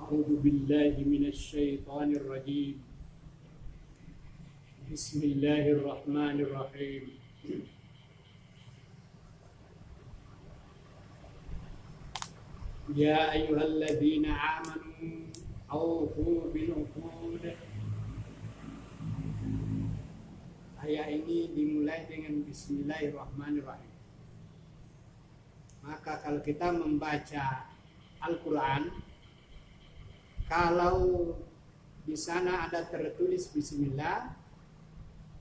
أعوذ بالله من الشيطان الرجيم. بسم الله الرحمن الرحيم. يا أيها الذين آمنوا أوفوا بالعقود. Ayat ini dimulai dengan Bismillahirrahmanirrahim. Maka kalau kita membaca Al-Quran, kalau di sana ada tertulis Bismillah,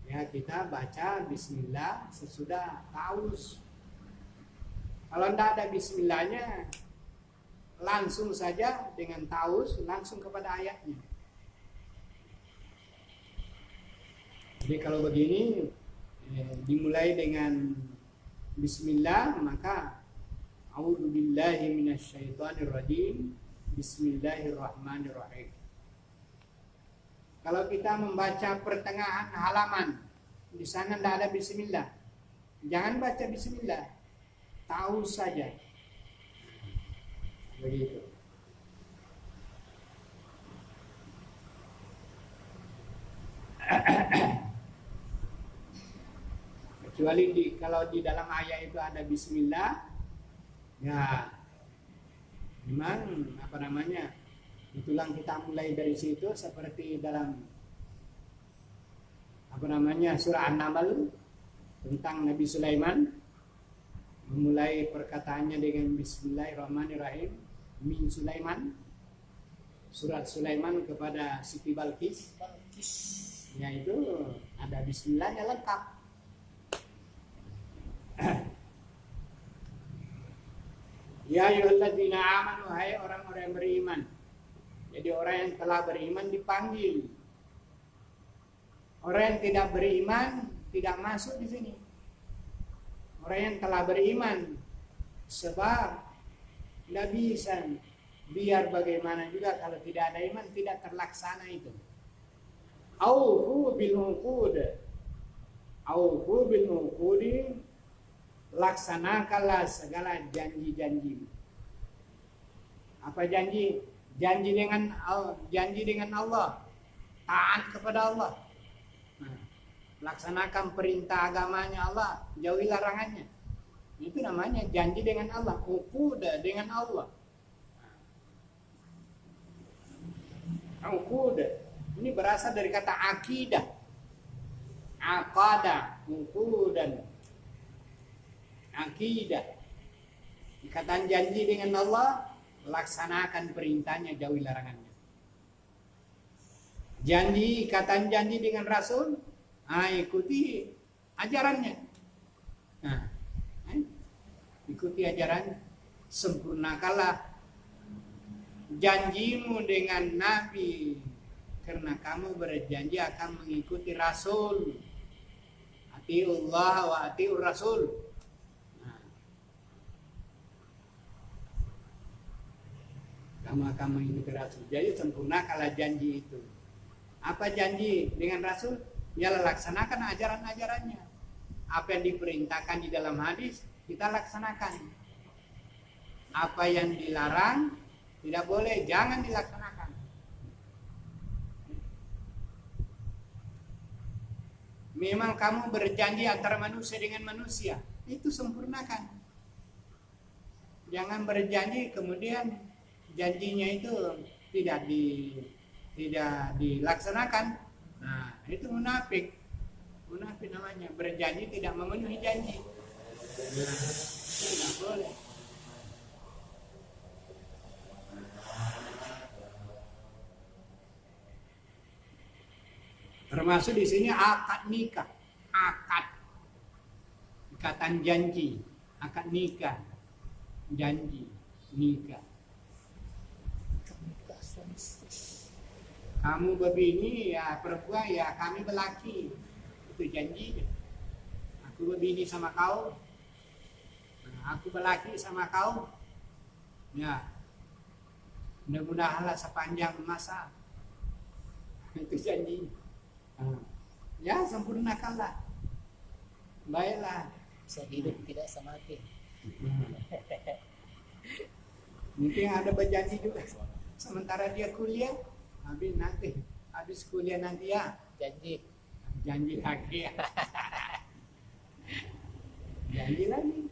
ya kita baca Bismillah sesudah taus. Kalau tidak ada Bismillahnya, langsung saja dengan taus langsung kepada ayatnya. Jadi kalau begini dimulai dengan Bismillah, maka A'udzubillahi minasyaitonirrajim. Bismillahirrahmanirrahim. Kalau kita membaca pertengahan halaman, di sana tidak ada Bismillah, jangan baca Bismillah, tahu saja. Begitu. Kecuali kalau di dalam ayat itu ada Bismillah, ya memang itulah kita mulai dari situ, seperti dalam surah An-Naml tentang Nabi Sulaiman, memulai perkataannya dengan Bismillahirrahmanirrahim. Min Sulaiman, surat Sulaiman kepada Siti Balqis, ya itu ada Bismillahnya lengkap. Ya ayyuhalladzina amanu, hai orang-orang yang beriman. Jadi orang yang telah beriman dipanggil. Orang yang tidak beriman tidak masuk di sini. Orang yang telah beriman, sebab tidak bisa, biar bagaimana juga kalau tidak ada iman tidak terlaksana itu. Aufu bil uqud. Aufu bil uqudi, laksanakanlah segala janji-janji. Apa janji? Janji dengan Allah, taat kepada Allah. Nah, laksanakan perintah agamanya Allah, jauhi larangannya. Itu namanya janji dengan Allah, uqud dengan Allah. Uqud ini berasal dari kata akidah. Aqada, uqudan. Akidah. Ikatan janji dengan Allah, laksanakan perintahnya, jauhi larangannya. Ikatan janji dengan Rasul, ikuti ajarannya. Nah, ikuti ajarannya. Sempurnakanlah janjimu dengan Nabi, karena kamu berjanji akan mengikuti Rasul. Atiullah wa atiur Rasul. Kamu akan mengikuti Rasul. Jadi sempurnakanlah janji itu. Apa janji dengan Rasul? Ya laksanakan ajaran-ajarannya. Apa yang diperintahkan di dalam hadis, kita laksanakan. Apa yang dilarang, tidak boleh, jangan dilaksanakan. Memang kamu berjanji antara manusia dengan manusia, itu sempurnakan. Jangan berjanji kemudian janjinya itu tidak dilaksanakan. Nah, itu munafik. Munafik namanya, berjanji tidak memenuhi janji. Nah, itu tidak boleh. Termasuk di sini akad nikah, ikatan janji, akad nikah, janji nikah. Kamu berbini, ya perempuan, ya kami berlaki, itu janji. Aku berbini sama kau, aku berlaki sama kau, ya mudah-mudahanlah sepanjang masa, itu janji. Ya sempurnakanlah, baiklah. Sehidup tidak semati. Mungkin ada berjanji juga. sementara dia kuliah, habis kuliah nanti ya janji lagi ya. Janji lagi.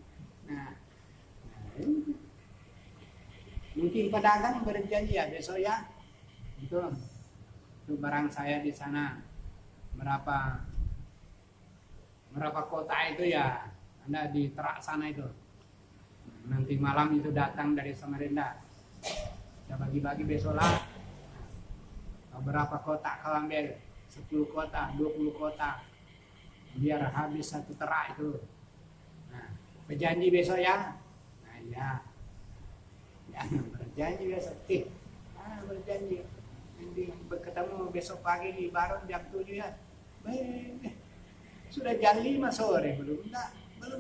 Nah, ini. Mungkin pedagang berjanji ya besok ya, itu barang saya di sana berapa kota itu ya, Anda di Terak sana itu. Nanti malam itu datang dari Samarinda, kita bagi-bagi besok lah. Berapa kota kalau ambil? 10 kota, 20 kota, biar habis satu Terak itu. Nah, berjanji besok ya. Nah ya. Jangan berjanji besok. Berjanji. Nanti ketemu besok pagi di Baron jam 7 ya. Baik. Sudah jam 5 sore belum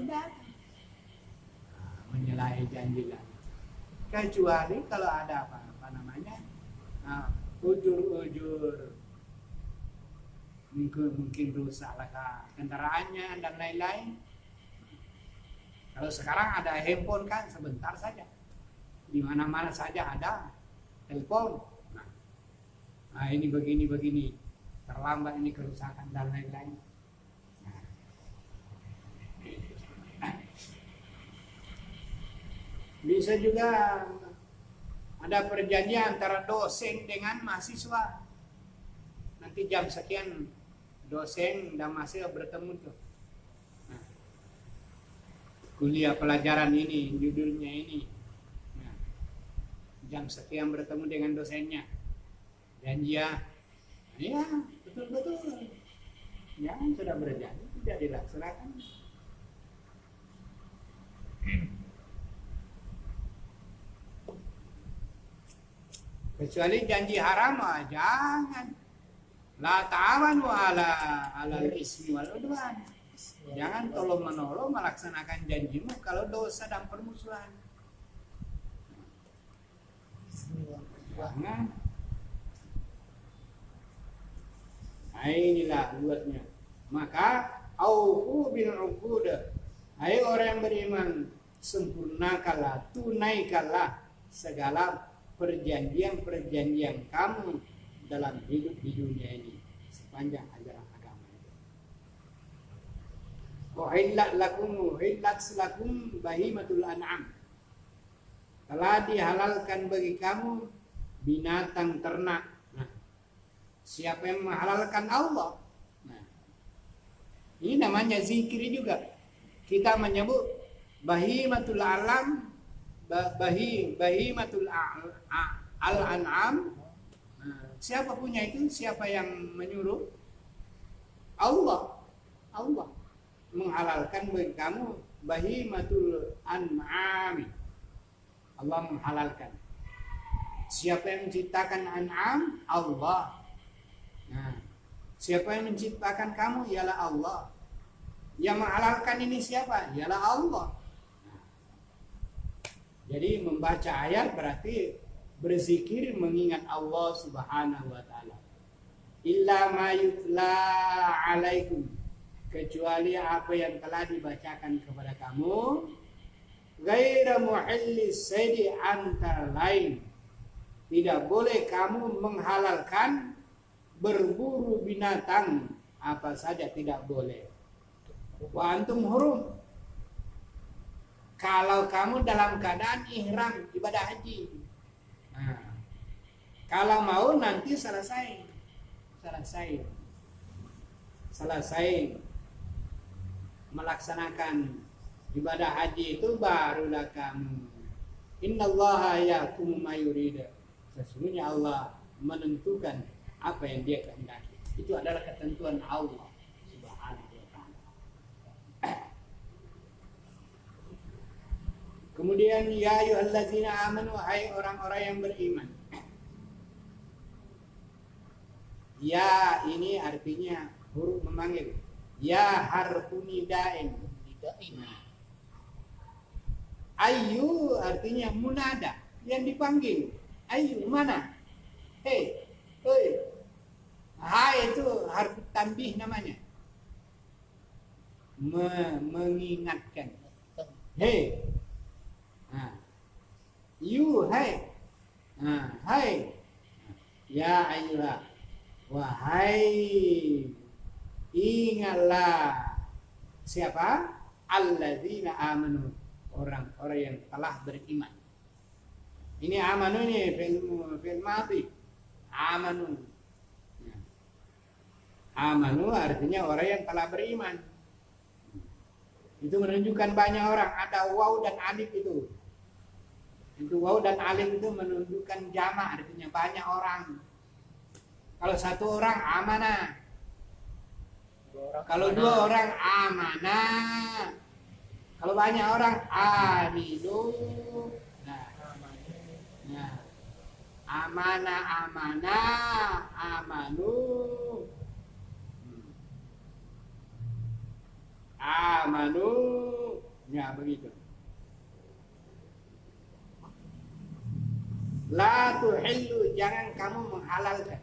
datang. Menyalahi janji lagi. Kecuali kalau ada apa namanya? Ujur-ujur. Mungkin rusak lah kendaraannya dan lain-lain. Kalau sekarang ada handphone kan sebentar saja. Di mana-mana saja ada telepon. Nah, ini begini, terlambat ini kerusakan dan lain-lain. Bisa juga ada perjanjian antara dosen dengan mahasiswa. Nanti jam sekian dosen dan mahasiswa bertemu tuh. Nah, kuliah pelajaran ini, judulnya ini. Jam sekian bertemu dengan dosennya, janji ya, betul, ya sudah berjanji tidak dilaksanakan. Kecuali janji haram, jangan. La ta'awanu ala ismi wal udwan. Jangan tolong menolong melaksanakan janjimu kalau dosa dan permusuhan. Jangan. Nah, inilah luasnya. Maka aufu bil uqud. Hai orang yang beriman, sempurnakanlah, tunaikanlah segala perjanjian kamu dalam hidup di dunia ini sepanjang ajaran agama itu. Uhillat lakum bahimatul an'am. Telah dihalalkan bagi kamu binatang ternak. Nah, siapa yang menghalalkan? Allah. Nah, ini namanya zikir juga. Kita menyebut bahimatul alam, bahimatul al-an'am. Nah, siapa punya itu? Siapa yang menyuruh? Allah. Allah menghalalkan bagi kamu bahimatul an'am. Allah menghalalkan. Siapa yang menciptakan an'am? Allah. Nah, siapa yang menciptakan kamu? Ialah Allah. Yang menghalalkan ini siapa? Ialah Allah. Nah, jadi membaca ayat berarti berzikir mengingat Allah Subhanahu wa taala. Illa ma yutla alaikum, kecuali apa yang telah dibacakan kepada kamu. Ghaira muhallis saidi, antara lain tidak boleh kamu menghalalkan berburu binatang apa saja, tidak boleh. Wa antum hurum, kalau kamu dalam keadaan ihram ibadah haji. Nah, kalau mau nanti selesai melaksanakan ibadah haji itu barulah kamu. Innallaha yahkumu ma yurid. Sesungguhnya Allah menentukan apa yang Dia kehendaki. Itu adalah ketentuan Allah Subhanahu wa taala. Kemudian ya ayyuhallazina amanu, hai orang-orang yang beriman. Ya ini artinya huruf memanggil. Ya harfu nida'in. Nah, ayu artinya munada, yang dipanggil. Ayu mana? Hei, oi. Hai itu harfu tanbih namanya. Mengingatkan. Hei. Nah, you, hai. Nah, hai ya ayyuha, wahai, ingatlah siapa? Alladzina amanu, orang-orang yang telah beriman. Ini amanu ini fil madhi. Amanu. Ya. Amanu artinya orang yang telah beriman. Itu menunjukkan banyak orang. Ada waw dan alif itu. Itu waw dan alif itu menunjukkan jamak, artinya banyak orang. Kalau satu orang amanah. Kalau dua orang amanah. Kalau banyak orang aminu. Nah, amanah, amanah, amanu, amanu, ya begitu. La tuhillu, jangan kamu menghalalkan.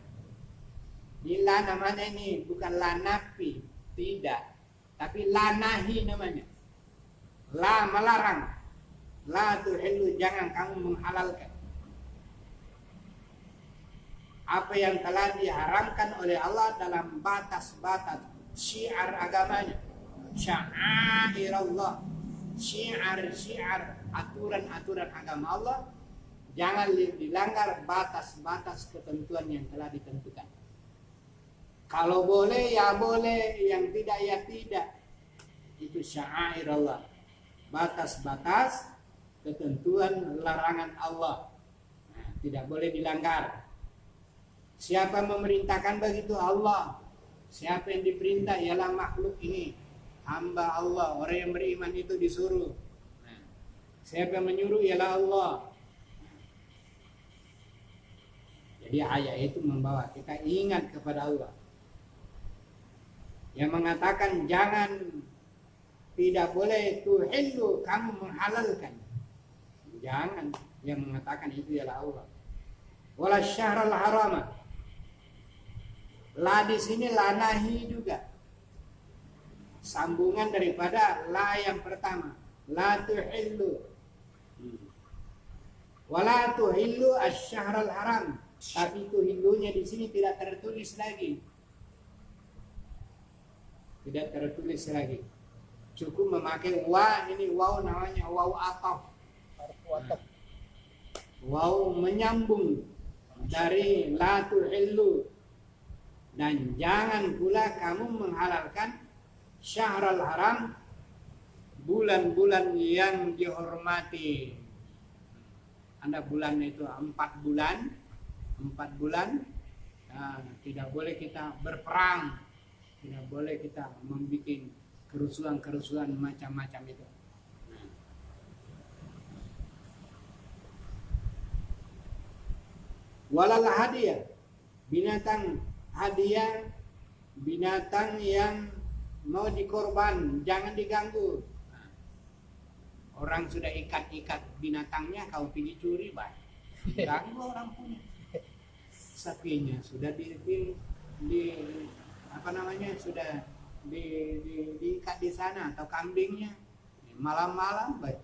Ini la namanya ini bukan la nafi, tidak, tapi la nahi namanya. La melarang. La tuhillu, jangan kamu menghalalkan apa yang telah diharamkan oleh Allah dalam batas-batas syiar agamanya. Sya'airallah, syiar aturan-aturan agama Allah, jangan dilanggar batas-batas ketentuan yang telah ditentukan. Kalau boleh ya boleh, yang tidak ya tidak. Itu sya'airallah, batas-batas ketentuan larangan Allah. Nah, tidak boleh dilanggar. Siapa memerintahkan begitu? Allah. Siapa yang diperintah? Ialah makhluk ini, hamba Allah. Orang yang beriman itu disuruh. Nah, siapa yang menyuruh? Ialah Allah. Jadi ayat itu membawa kita ingat kepada Allah yang mengatakan jangan, tidak boleh tuhillu, kamu menghalalkan. Jangan, yang mengatakan itu ialah Allah. Wala syahrul harama. La di sini la nahi juga. Sambungan daripada la yang pertama. La tuhillu. Wala tuhillu asy-syahrul haram. Tapi tuhillunya di sini tidak tertulis lagi. Tidak tertulis lagi. Cukup memakai wa, ini waw namanya waw ataf. Waw menyambung dari la tuhillu. Dan jangan pula kamu menghalalkan syahrul haram, bulan-bulan yang dihormati. Ada bulan itu 4 bulan. 4 bulan. Nah, tidak boleh kita berperang. Tidak boleh kita membuat kerusuhan-kerusuhan macam-macam itu. Walal hadiah, binatang hadiah, binatang yang mau dikorban jangan diganggu. Orang sudah ikat-ikat binatangnya, kau pergi curi, baik. Ganggu orang punya. Sapinya sudah sudah diikat di sana, atau kambingnya malam-malam, baik.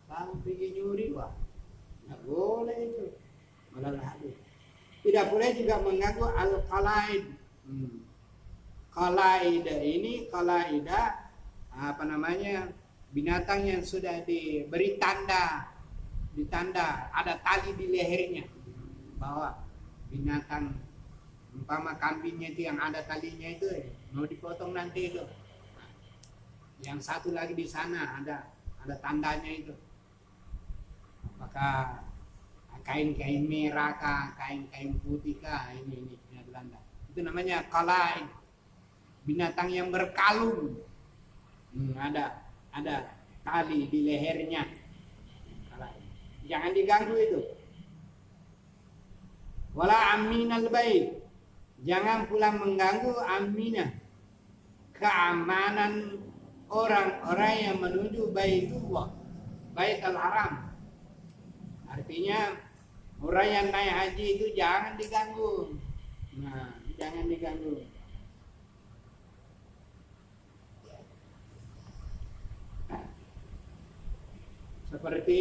Kau pergi nyuri, wah, nggak boleh itu. Malah hadis. Tidak boleh juga mengganggu al-qalaid. Qalaida ini, qalaida binatang yang sudah diberi ditanda ada tali di lehernya, bahwa binatang umpama kambingnya itu yang ada talinya itu mau dipotong nanti itu. Yang satu lagi di sana ada tandanya itu. Apakah kain-kain merah kah, kain-kain putih kah, ini Belanda. Itu namanya qalaid. Binatang yang berkalung. Ada tali di lehernya. Jangan diganggu itu. Wala aminal bait. Jangan pula mengganggu aminah, keamanan orang-orang yang menuju Baitullah, Baitul Haram. Artinya orang yang naik haji itu jangan diganggu. Nah, jangan diganggu. Seperti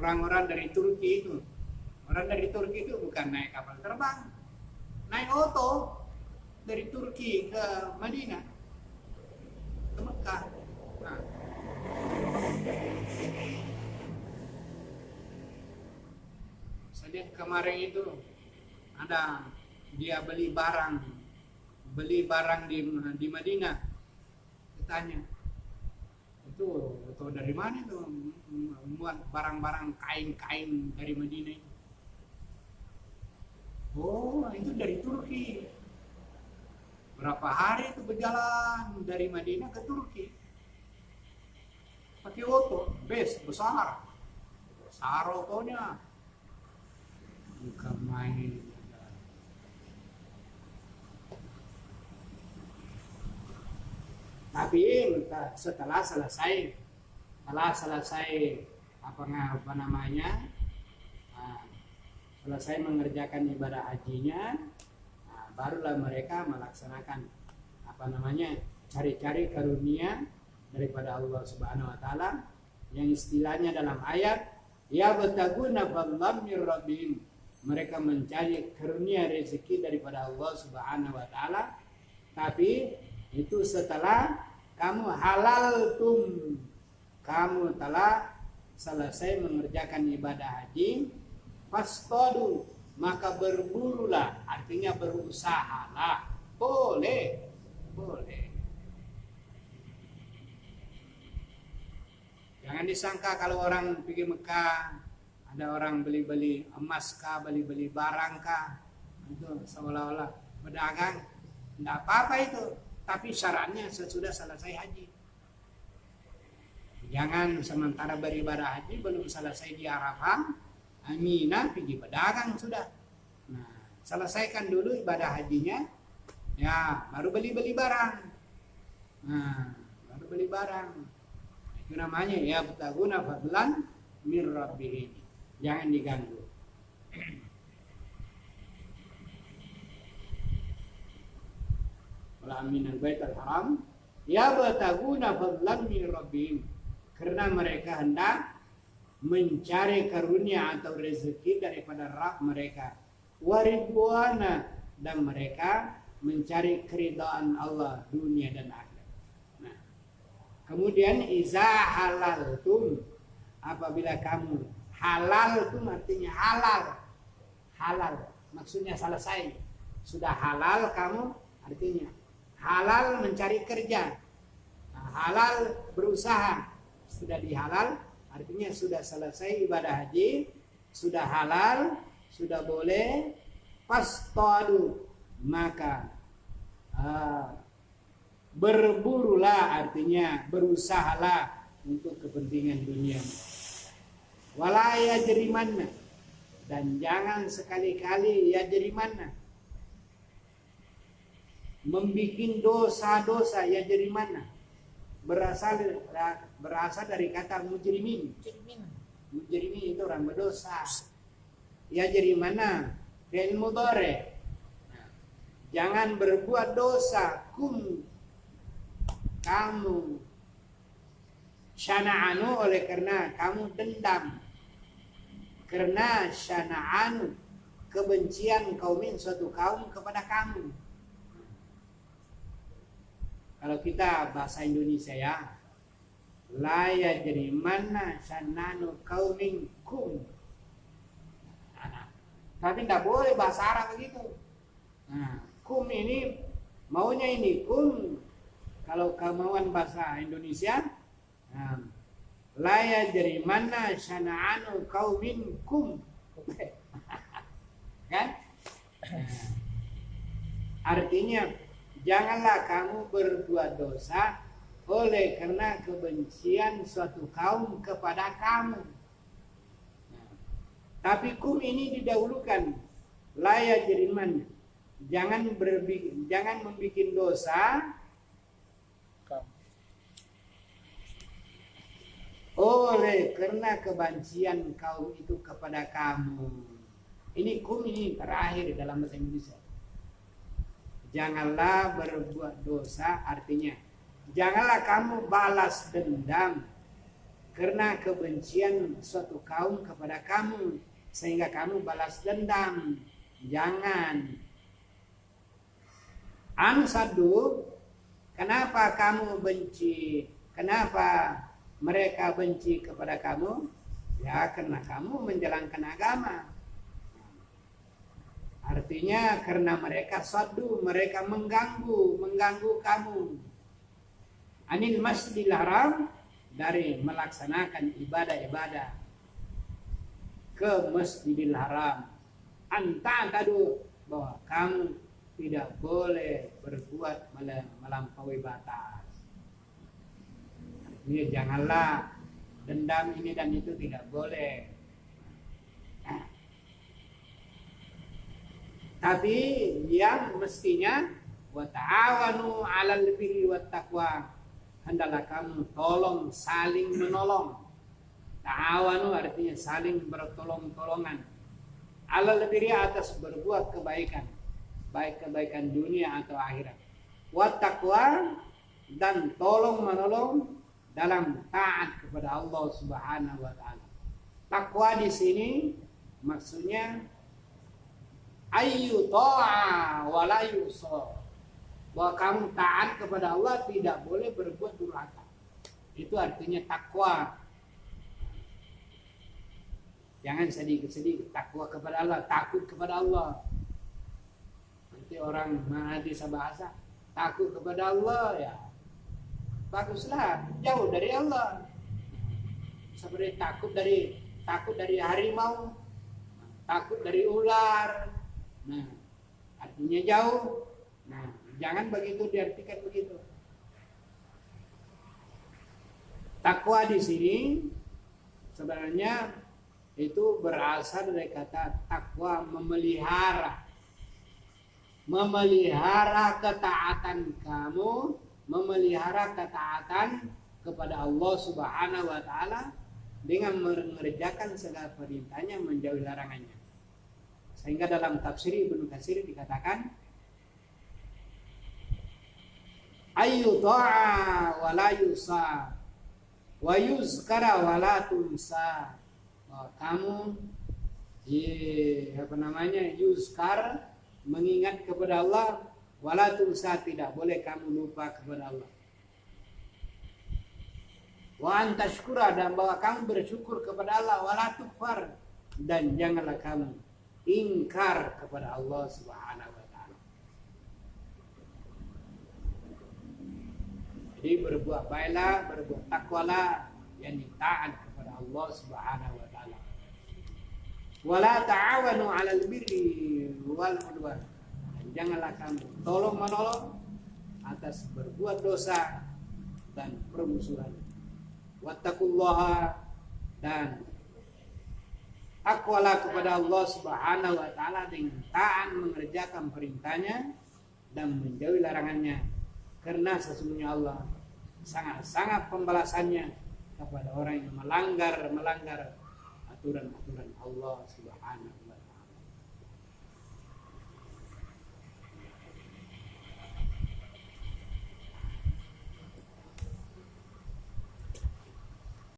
orang-orang dari Turki itu, Orang dari Turki itu bukan naik kapal terbang, naik oto dari Turki ke Madinah, ke Mekah. Nah, saya kemarin itu ada dia beli barang di Madinah. Ditanya, itu dari mana itu membuat barang-barang kain-kain dari Madinah itu? Oh, itu dari Turki. Berapa hari itu berjalan dari Madinah ke Turki? Pakai oto, besar otonya. Bukan main. Tapi setelah selesai apa namanya, selesai mengerjakan ibadah hajinya, barulah mereka melaksanakan apa namanya, cari-cari karunia daripada Allah Subhanahu Wa Taala, yang istilahnya dalam ayat ya bataguna fadlan mir rabbihim, mereka mencari karunia rezeki daripada Allah Subhanahu Wa Taala. Tapi itu setelah kamu telah selesai mengerjakan ibadah haji, fastadu, maka berburulah, artinya berusahalah. Boleh. Jangan disangka kalau orang pergi Mekah, ada orang beli-beli emas kah, beli-beli barang kah, itu seolah-olah berdagang. Tidak apa-apa itu, tapi syaratnya sesudah selesai haji. Jangan sementara beribadah haji belum selesai di Arafah, Aminah pergi berdagang sudah. Nah, selesaikan dulu ibadah hajinya, ya baru beli barang. Nah, baru beli barang. Itu namanya ya bataguna fadlan mir rabbihim. Jangan diganggu. Wala minal baitul haram ya bataguna fadlan mir rabbihim, karena mereka hendak mencari karunia atau rezeki daripada Rabb mereka, waridwana, dan mereka mencari keridhaan Allah dunia dan akhirat. Nah, kemudian iza halaltum, apabila kamu halaltum artinya halal maksudnya selesai, sudah halal kamu, artinya halal mencari kerja, halal berusaha, sudah dihalal, artinya sudah selesai ibadah haji, sudah halal, sudah boleh, fastadu, maka berburulah, artinya berusahalah untuk kepentingan dunia. Wala yajrimanna, dan jangan sekali-kali yajrimanna, membikin dosa-dosa. Yajrimanna berasal dari kata mujrimin. Mujrimin itu orang berdosa. Yajrimanna fi'il mudhari'. Jangan berbuat dosa, kamu, syana'anu, oleh karena kamu dendam, karena syana'anu, kebencian kaumin, suatu kaum kepada kamu. Kalau kita bahasa Indonesia ya, la yajrimanna syana'anu kaumin kum. Tapi tidak boleh bahasa Arab begitu. Nah, kum ini maunya ini kum. Kalau kemauan bahasa Indonesia, la yajrimanna syana'anu kaumin kum. Kan? Artinya janganlah kamu berbuat dosa oleh karena kebencian suatu kaum kepada kamu. Tapi kum ini didahulukan. La yajrimanna, jangan membuat dosa oleh karena kebencian kaum itu kepada kamu. Ini kum ini terakhir dalam bahasa Indonesia. Janganlah berbuat dosa, artinya janganlah kamu balas dendam karena kebencian suatu kaum kepada kamu. sehingga kamu balas dendam. Jangan. Ansadu, kenapa kamu benci? Kenapa mereka benci kepada kamu? Ya karena kamu menjalankan agama. Artinya karena mereka saddu, mereka mengganggu kamu. Anil Masjidil Haram, dari melaksanakan ibadah-ibadah ke Masjidil Haram. Anta'tadu, bahwa kamu tidak boleh berbuat melampaui batas. Artinya janganlah dendam ini dan itu, tidak boleh. Nah, tapi yang mestinya wa ta'awanu 'alal birri wat taqwa, hendaklah kamu tolong, saling menolong. Ta'awanu artinya saling bertolong-tolongan. 'Alal birri, atas berbuat kebaikan, baik kebaikan dunia atau akhirat. Wat taqwa, dan tolong menolong dalam taat kepada Allah Subhanahu wa taala. Takwa di sini maksudnya ayyu ta'a wa la yusa. Bahwa kamu taat kepada Allah, tidak boleh berbuat durhaka. Itu artinya takwa. Jangan sedikit-sedikit takwa kepada Allah, takut kepada Allah. Nanti orang menghadis bahasa takut kepada Allah, ya baguslah, jauh dari Allah. Seperti takut dari harimau, takut dari ular. Nah, artinya jauh. Nah, jangan begitu diartikan begitu. Takwa di sini sebenarnya itu berasal dari kata takwa, memelihara ketaatan kamu, memelihara ketaatan kepada Allah Subhanahu wa taala dengan mengerjakan segala perintahnya, menjauhi larangannya. Sehingga dalam tafsir Ibnu Katsir dikatakan ayyu ta'a wa la yusa wa yuzkara wa la tunsa. Kamu yuzkar, mengingat kepada Allah, wala tunsa, tidak boleh kamu lupa kepada Allah. Wa antashkura, dan bahwa kamu bersyukur kepada Allah, wala tukfar, dan janganlah kamu ingkar kepada Allah Subhanahu wa taala. Jadi berbuat baiklah, berbuat takwalah, yakni taat kepada Allah Subhanahu wa taala. Wala ta'awanu 'alal birri wal 'udwan. Janganlah kamu tolong menolong atas berbuat dosa dan permusuhan. Wattaqullaha, dan takwalah kepada Allah Subhanahu wa taala dengan taat mengerjakan perintahnya dan menjauhi larangannya, karena sesungguhnya Allah sangat-sangat pembalasannya kepada orang yang melanggar aturan-aturan Allah Subhanahu